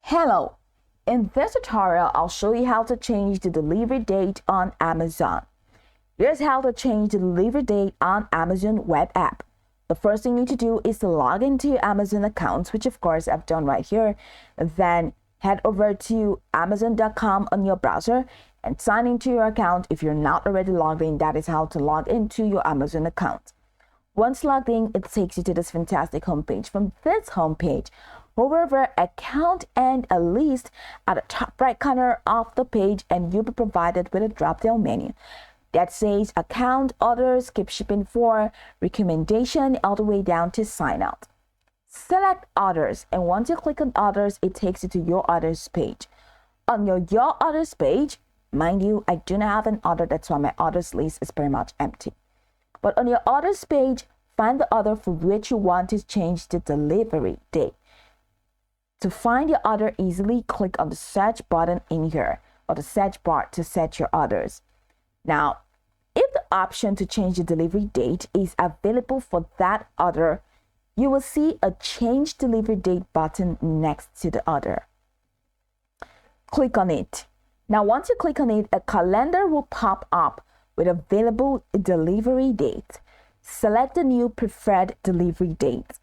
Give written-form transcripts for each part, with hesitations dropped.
Hello! In this tutorial, I'll show you how to change the delivery date on Amazon. Here's how to change the delivery date on Amazon web app. The first thing you need to do is to log into your Amazon accounts, which of course I've done right here. Then head over to amazon.com on your browser and sign into your account. If you're not already logged in, that is how to log into your Amazon account. Once logged in, it takes you to this fantastic homepage. From this homepage, hover over account and a list at the top right corner of the page, and you'll be provided with a drop-down menu that says account, others, keep shipping for, recommendation, all the way down to sign out. Select others, and once you click on others, it takes you to your others page. On your others page, mind you, I do not have an order, that's why my others list is pretty much empty. But on your others page, find the order for which you want to change the delivery date. To find your order easily, click on the search button in here or the search bar to search your orders. Now, if the option to change the delivery date is available for that order, you will see a change delivery date button next to the order. Click on it. Now, once you click on it, a calendar will pop up with available delivery date. Select the new preferred delivery date.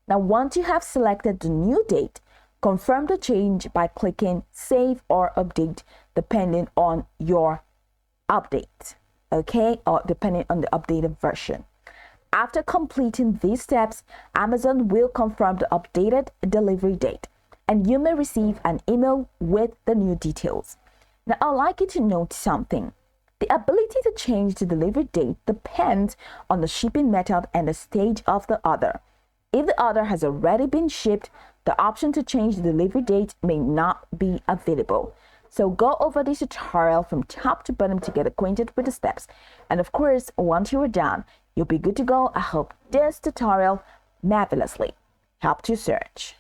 Now, once you have selected the new date, confirm the change by clicking Save or Update depending on your update, okay, or depending on the updated version. After completing these steps, Amazon will confirm the updated delivery date, and you may receive an email with the new details. Now, I'd like you to note something. The ability to change the delivery date depends on the shipping method and the stage of the order. If the order has already been shipped, the option to change the delivery date may not be available. So go over this tutorial from top to bottom to get acquainted with the steps. And of course, once you are done, you'll be good to go. I hope this tutorial marvelously helped you search.